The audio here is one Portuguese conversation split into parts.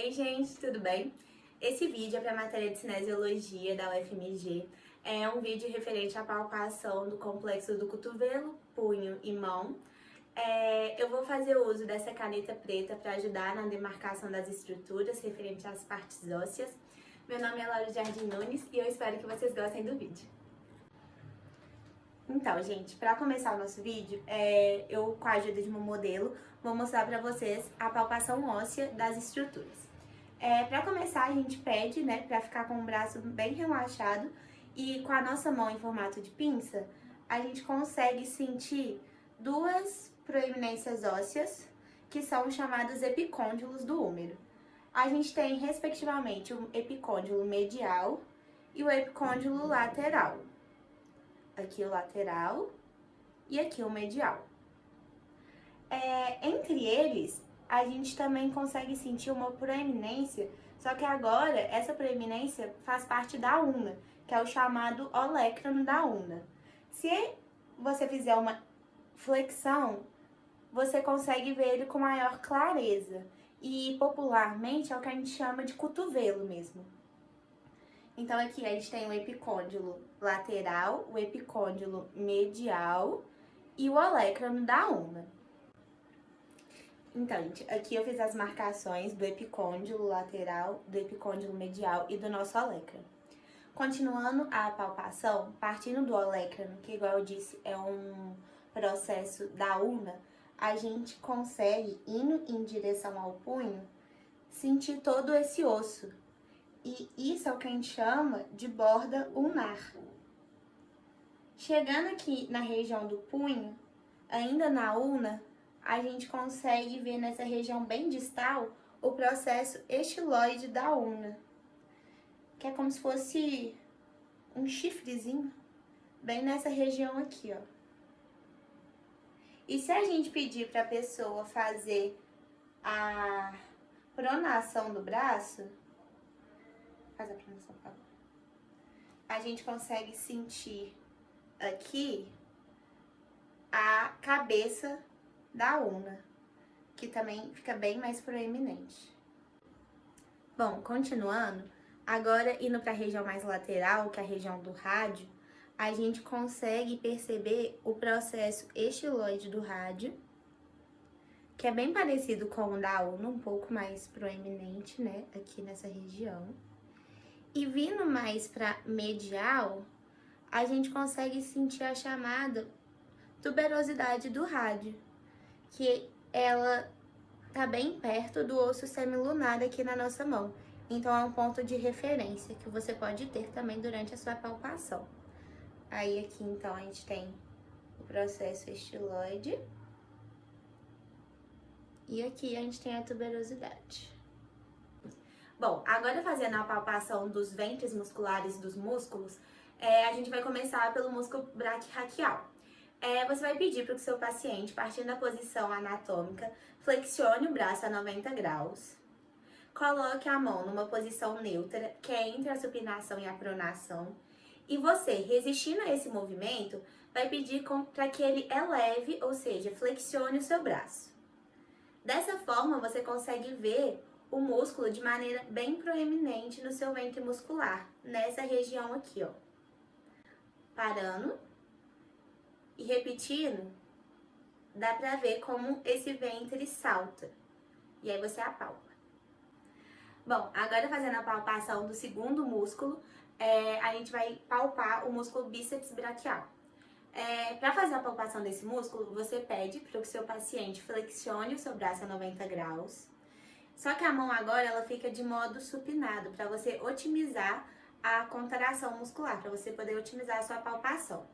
Ei, gente, tudo bem? Esse vídeo é para a matéria de cinesiologia da UFMG. É um vídeo referente à palpação do complexo do cotovelo, punho e mão. Eu vou fazer uso dessa caneta preta para ajudar na demarcação das estruturas referente às partes ósseas. Meu nome é Laura Jardim Nunes e eu espero que vocês gostem do vídeo. Então, gente, para começar o nosso vídeo, eu, com a ajuda de um modelo, vou mostrar para vocês a palpação óssea das estruturas. Para começar, a gente pede, né, para ficar com o braço bem relaxado e com a nossa mão em formato de pinça, a gente consegue sentir duas proeminências ósseas, que são chamados epicôndilos do húmero. A gente tem, respectivamente, o epicôndilo medial e o epicôndilo lateral. Aqui o lateral e aqui o medial. Entre eles, a gente também consegue sentir uma proeminência, só que agora essa proeminência faz parte da ulna, que é o chamado olecrano da ulna. Se você fizer uma flexão, você consegue ver ele com maior clareza, e popularmente é o que a gente chama de cotovelo mesmo. Então aqui a gente tem o epicôndilo lateral, o epicôndilo medial e o olecrano da ulna. Então, gente, aqui eu fiz as marcações do epicôndilo lateral, do epicôndilo medial e do nosso olecrano. Continuando a palpação, partindo do olecrano, que igual eu disse é um processo da ulna, a gente consegue, indo em direção ao punho, sentir todo esse osso. E isso é o que a gente chama de borda ulnar. Chegando aqui na região do punho, ainda na ulna, a gente consegue ver nessa região bem distal o processo estiloide da ulna, que é como se fosse um chifrezinho, bem nessa região aqui, ó. E se a gente pedir para a pessoa fazer a pronação do braço, faz a pronação, por favor. A gente consegue sentir aqui a cabeça da ulna, que também fica bem mais proeminente. Bom, continuando, agora indo para a região mais lateral, que é a região do rádio, a gente consegue perceber o processo estiloide do rádio, que é bem parecido com o da ulna, um pouco mais proeminente, né, aqui nessa região. E vindo mais para medial, a gente consegue sentir a chamada tuberosidade do rádio, que ela tá bem perto do osso semilunar aqui na nossa mão. Então é um ponto de referência que você pode ter também durante a sua palpação. Aí aqui então a gente tem o processo estiloide. E aqui a gente tem a tuberosidade. Bom, agora fazendo a palpação dos ventres musculares dos músculos, a gente vai começar pelo músculo braquiorraquial. Você vai pedir para o seu paciente, partindo da posição anatômica, flexione o braço a 90 graus. Coloque a mão numa posição neutra, que é entre a supinação e a pronação. E você, resistindo a esse movimento, vai pedir para que ele eleve, ou seja, flexione o seu braço. Dessa forma, você consegue ver o músculo de maneira bem proeminente no seu ventre muscular, nessa região aqui, ó. Parando. E repetindo, dá pra ver como esse ventre salta. E aí você apalpa. Bom, agora fazendo a palpação do segundo músculo, a gente vai palpar o músculo bíceps braquial. Para fazer a palpação desse músculo, você pede para que o seu paciente flexione o seu braço a 90 graus. Só que a mão agora ela fica de modo supinado, para você otimizar a contração muscular, para você poder otimizar a sua palpação.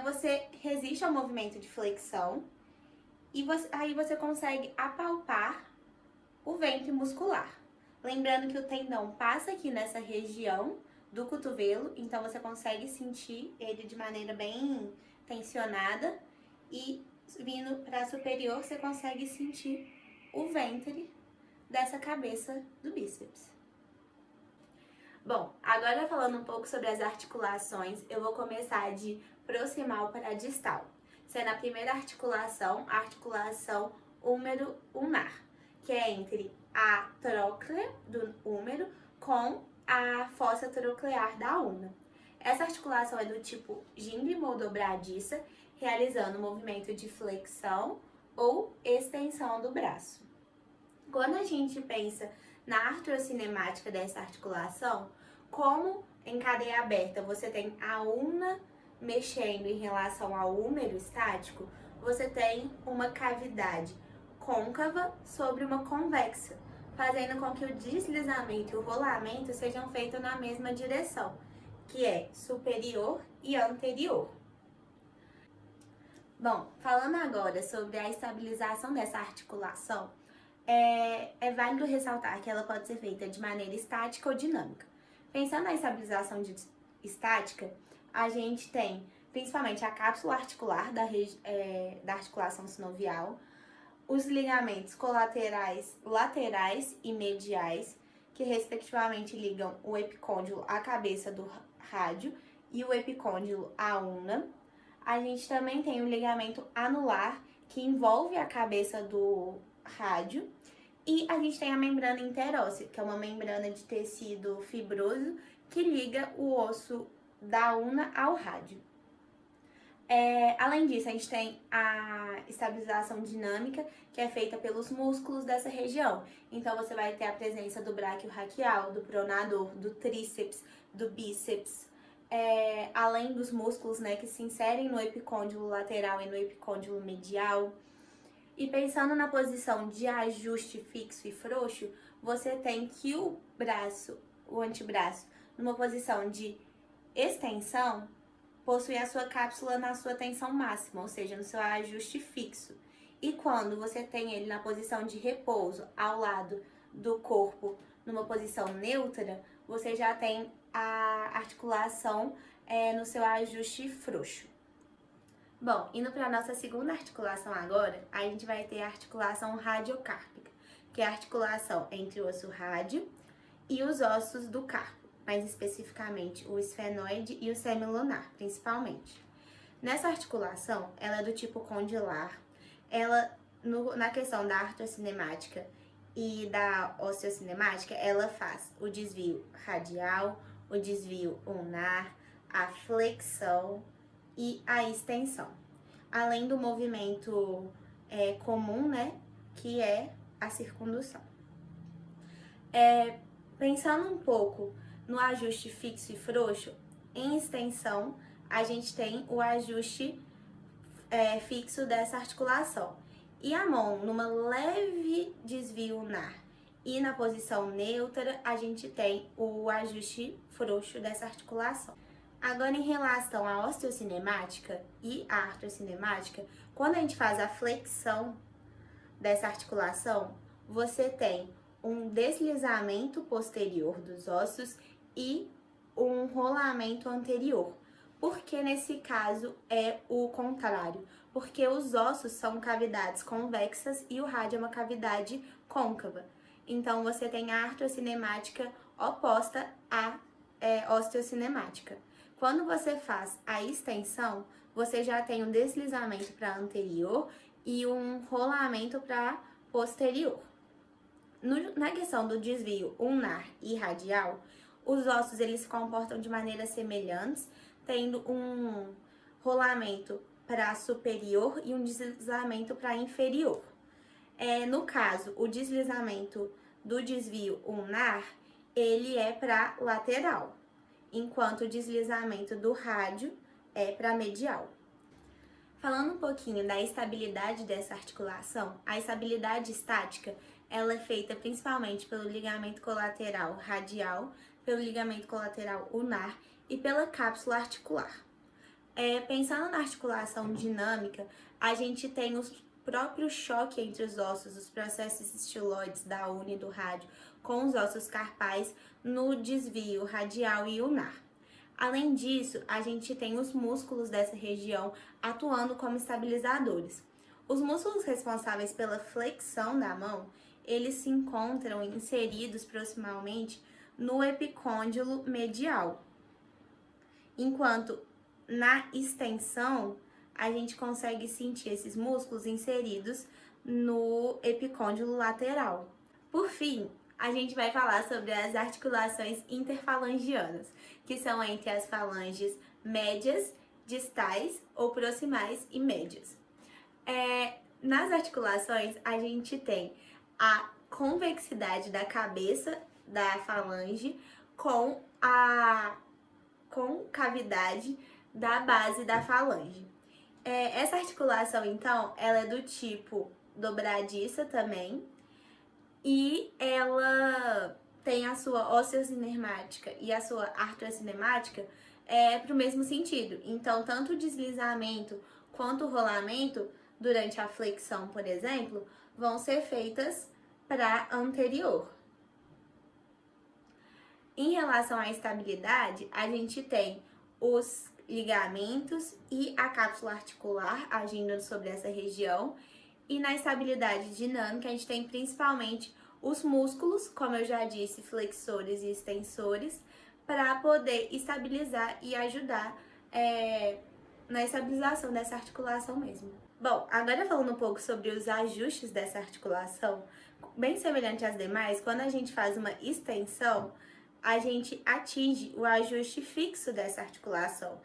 Você resiste ao movimento de flexão e aí você consegue apalpar o ventre muscular. Lembrando que o tendão passa aqui nessa região do cotovelo, então você consegue sentir ele de maneira bem tensionada e vindo para superior você consegue sentir o ventre dessa cabeça do bíceps. Bom, agora falando um pouco sobre as articulações, eu vou começar de proximal para distal, sendo a primeira articulação, a articulação húmero-ulnar, que é entre a tróclea do húmero com a fossa troclear da ulna. Essa articulação é do tipo gíngrimo dobradiça, realizando o movimento de flexão ou extensão do braço. Quando a gente pensa na artrocinemática dessa articulação, como em cadeia aberta você tem a ulna mexendo em relação ao húmero estático, você tem uma cavidade côncava sobre uma convexa, fazendo com que o deslizamento e o rolamento sejam feitos na mesma direção, que é superior e anterior. Bom, falando agora sobre a estabilização dessa articulação, é válido ressaltar que ela pode ser feita de maneira estática ou dinâmica. Pensando na estabilização estática, a gente tem principalmente a cápsula articular da articulação sinovial, os ligamentos colaterais, laterais e mediais, que respectivamente ligam o epicôndilo à cabeça do rádio e o epicôndilo à ulna. A gente também tem o ligamento anular, que envolve a cabeça do rádio. E a gente tem a membrana interóssea, que é uma membrana de tecido fibroso que liga o osso da ulna ao rádio. Além disso, a gente tem a estabilização dinâmica, que é feita pelos músculos dessa região. Então, você vai ter a presença do bráquio raquial, do pronador, do tríceps, do bíceps, além dos músculos, né, que se inserem no epicôndilo lateral e no epicôndilo medial. E pensando na posição de ajuste fixo e frouxo, você tem que o antebraço, numa posição de extensão, possui a sua cápsula na sua tensão máxima, ou seja, no seu ajuste fixo. E quando você tem ele na posição de repouso, ao lado do corpo, numa posição neutra, você já tem a articulação no seu ajuste frouxo. Bom, indo para a nossa segunda articulação agora, a gente vai ter a articulação radiocárpica, que é a articulação entre o osso rádio e os ossos do carpo, mais especificamente o esfenoide e o semilunar, principalmente. Nessa articulação, ela é do tipo condilar, na questão da artrocinemática e da osteocinemática, ela faz o desvio radial, o desvio ulnar, a flexão e a extensão, além do movimento comum, né, que é a circundução. Pensando um pouco no ajuste fixo e frouxo, em extensão, a gente tem o ajuste fixo dessa articulação. E a mão, numa leve desvio ulnar e na posição neutra, a gente tem o ajuste frouxo dessa articulação. Agora, em relação à osteocinemática e à artrocinemática, quando a gente faz a flexão dessa articulação, você tem um deslizamento posterior dos ossos e um rolamento anterior. Porque nesse caso é o contrário? Porque os ossos são cavidades convexas e o rádio é uma cavidade côncava. Então, você tem a artrocinemática oposta à osteocinemática. Quando você faz a extensão, você já tem um deslizamento para anterior e um rolamento para posterior. Na questão do desvio ulnar e radial, os ossos eles se comportam de maneiras semelhantes, tendo um rolamento para superior e um deslizamento para inferior. No caso, o deslizamento do desvio ulnar, ele é para lateral, enquanto o deslizamento do rádio é para medial. Falando um pouquinho da estabilidade dessa articulação, a estabilidade estática ela é feita principalmente pelo ligamento colateral radial, pelo ligamento colateral ulnar e pela cápsula articular. Pensando na articulação dinâmica, a gente tem os próprios choques entre os ossos, os processos estiloides da ulna e do rádio, com os ossos carpais no desvio radial e ulnar. Além disso, a gente tem os músculos dessa região atuando como estabilizadores. Os músculos responsáveis pela flexão da mão, eles se encontram inseridos proximalmente no epicôndilo medial, enquanto na extensão a gente consegue sentir esses músculos inseridos no epicôndilo lateral. Por fim, a gente vai falar sobre as articulações interfalangianas, que são entre as falanges médias, distais ou proximais e médias. Nas articulações, a gente tem a convexidade da cabeça da falange com a concavidade da base da falange. Essa articulação, então, ela é do tipo dobradiça também, e ela tem a sua osteocinemática e a sua artrocinemática para o mesmo sentido. Então, tanto o deslizamento quanto o rolamento durante a flexão, por exemplo, vão ser feitas para anterior. Em relação à estabilidade, a gente tem os ligamentos e a cápsula articular agindo sobre essa região. E na estabilidade dinâmica, a gente tem principalmente os músculos, como eu já disse, flexores e extensores, para poder estabilizar e ajudar na estabilização dessa articulação mesmo. Bom, agora falando um pouco sobre os ajustes dessa articulação, bem semelhante às demais, quando a gente faz uma extensão, a gente atinge o ajuste fixo dessa articulação.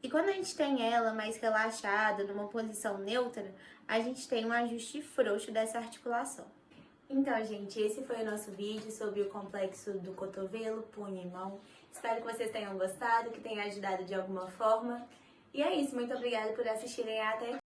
E quando a gente tem ela mais relaxada, numa posição neutra, a gente tem um ajuste frouxo dessa articulação. Então, gente, esse foi o nosso vídeo sobre o complexo do cotovelo, punho e mão. Espero que vocês tenham gostado, que tenha ajudado de alguma forma. E é isso, muito obrigada por assistirem até aqui.